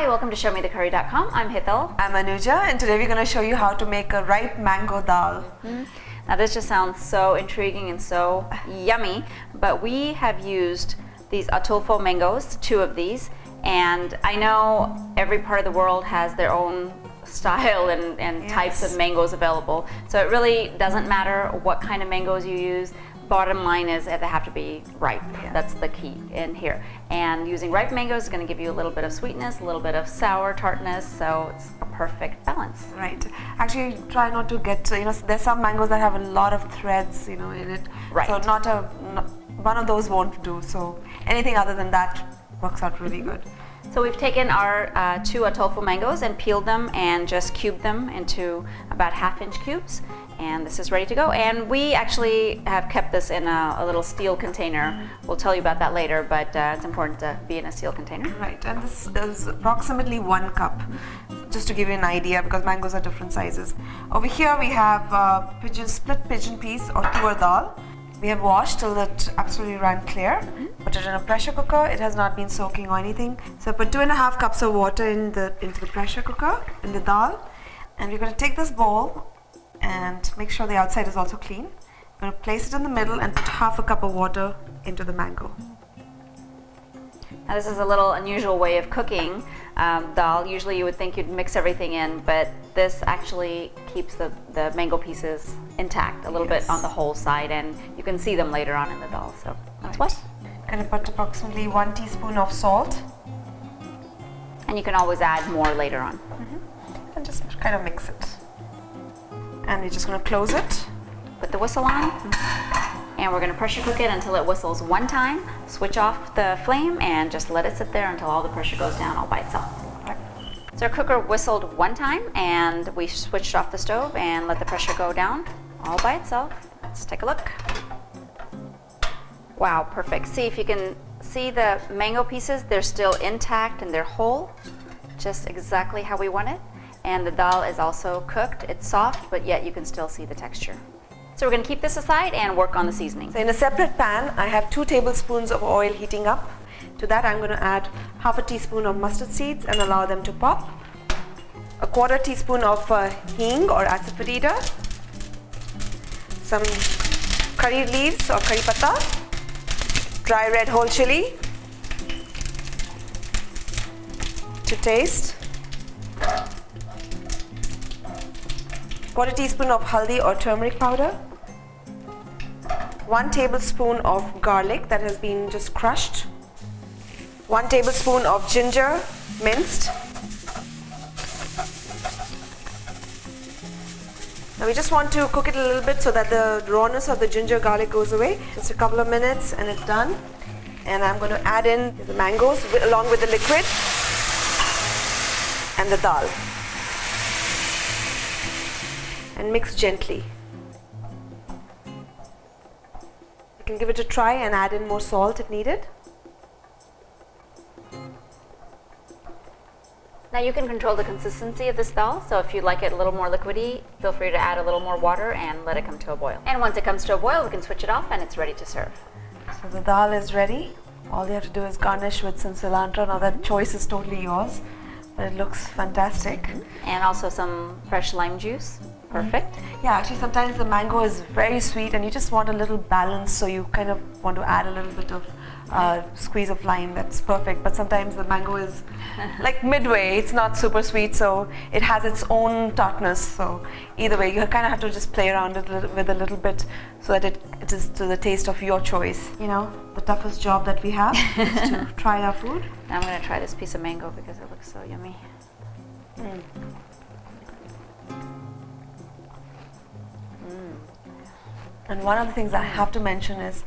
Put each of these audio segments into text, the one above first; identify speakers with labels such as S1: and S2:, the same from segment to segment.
S1: Hi, welcome to ShowMeTheCurry.com. I'm Hital.
S2: I'm Anuja, and today we're going to show you how to make a ripe mango dal.
S1: Now this just sounds so intriguing and so yummy, but we have used these atulfo mangoes, 2 of these, and I know every part of the world has their own style and types of mangoes available, so it really doesn't matter what kind of mangoes you use. Bottom line is that they have to be ripe. That's the key in here. And using ripe mangoes is going to give you a little bit of sweetness, a little bit of sour tartness, so it's a perfect balance.
S2: Right. Actually, try not to get, there's some mangoes that have a lot of threads, in it.
S1: Right.
S2: So one of those won't do. So anything other than that works out really good.
S1: So we've taken our 2 atulfo mangoes and peeled them and just cubed them into about 1/2-inch cubes. And this is ready to go. And we actually have kept this in a little steel container. We'll tell you about that later, but it's important to be in a steel container.
S2: Right, and this is approximately 1 cup, just to give you an idea, because mangoes are different sizes. Over here we have split pigeon peas or Toor Dal. We have washed till it absolutely ran clear. Put it in a pressure cooker. It has not been soaking or anything. So I put 2.5 cups of water into the pressure cooker, in the dal. And we're going to take this bowl and make sure the outside is also clean. I'm going to place it in the middle and put 1/2 cup of water into the mango.
S1: Now this is a little unusual way of cooking dal. Usually you would think you'd mix everything in, but this actually keeps the mango pieces intact a little bit on the whole side, and you can see them later on in the dal. So that's what.
S2: I'm going to put approximately 1 teaspoon of salt.
S1: And you can always add more later on.
S2: And just kind of mix it. And we're just going to close it.
S1: Put the whistle on, and we're going to pressure cook it until it whistles 1 time. Switch off the flame and just let it sit there until all the pressure goes down all by itself.
S2: Right.
S1: So our cooker whistled 1 time, and we switched off the stove and let the pressure go down all by itself. Let's take a look. Wow, perfect. See if you can see the mango pieces. They're still intact and they're whole, just exactly how we want it. And the dal is also cooked. It's soft, but yet you can still see the texture. So we're going to keep this aside and work on the seasoning.
S2: So in a separate pan, I have 2 tablespoons of oil heating up. To that, I'm going to add 1/2 teaspoon of mustard seeds and allow them to pop. 1/4 teaspoon of hing or asafoetida. Some curry leaves or curry patta. Dry red whole chili to taste. 1/4 teaspoon of haldi or turmeric powder. 1 tablespoon of garlic that has been just crushed. 1 tablespoon of ginger minced. Now we just want to cook it a little bit so that the rawness of the ginger garlic goes away. Just a couple of minutes and it's done. And I'm going to add in the mangoes along with the liquid and the dal. And mix gently. You can give it a try and add in more salt if needed.
S1: Now you can control the consistency of this dal, so if you'd like it a little more liquidy, feel free to add a little more water and let it come to a boil. And once it comes to a boil, we can switch it off and it's ready to serve.
S2: So the dal is ready. All you have to do is garnish with some cilantro. Now that choice is totally yours, but it looks fantastic.
S1: And also some fresh lime juice. Perfect.
S2: Yeah, actually sometimes the mango is very sweet and you just want a little balance, so you kind of want to add a little bit of squeeze of lime. That's perfect. But sometimes the mango is like midway. It's not super sweet, so it has its own tartness. So either way, you kind of have to just play around it with a little bit so that it is to the taste of your choice. The toughest job that we have is to try our food.
S1: Now I'm going to try this piece of mango because it looks so yummy.
S2: And one of the things I have to mention is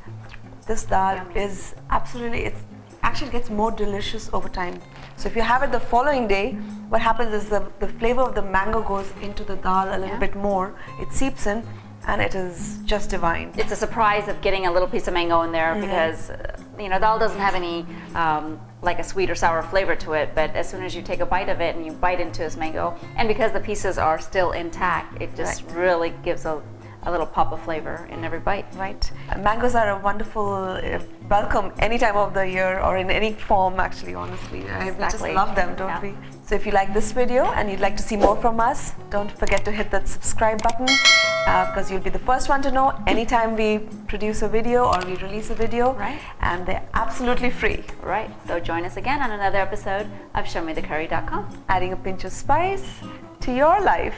S2: this dal is it actually gets more delicious over time. So if you have it the following day, what happens is the flavor of the mango goes into the dal a little bit more. It seeps in and it is just divine.
S1: It's a surprise of getting a little piece of mango in there because dal doesn't have any like a sweet or sour flavor to it, but as soon as you take a bite of it and you bite into this mango, and because the pieces are still intact, it just really gives a a little pop of flavor in every bite.
S2: Right. Mangoes are a wonderful welcome any time of the year or in any form, actually, honestly. We just
S1: Exactly.
S2: love them, don't we? So if you like this video and you'd like to see more from us, don't forget to hit that subscribe button because you'll be the first one to know anytime we produce a video or we release a video.
S1: Right.
S2: And they're absolutely free.
S1: Right. So join us again on another episode of ShowMeTheCurry.com.
S2: Adding a pinch of spice to your life.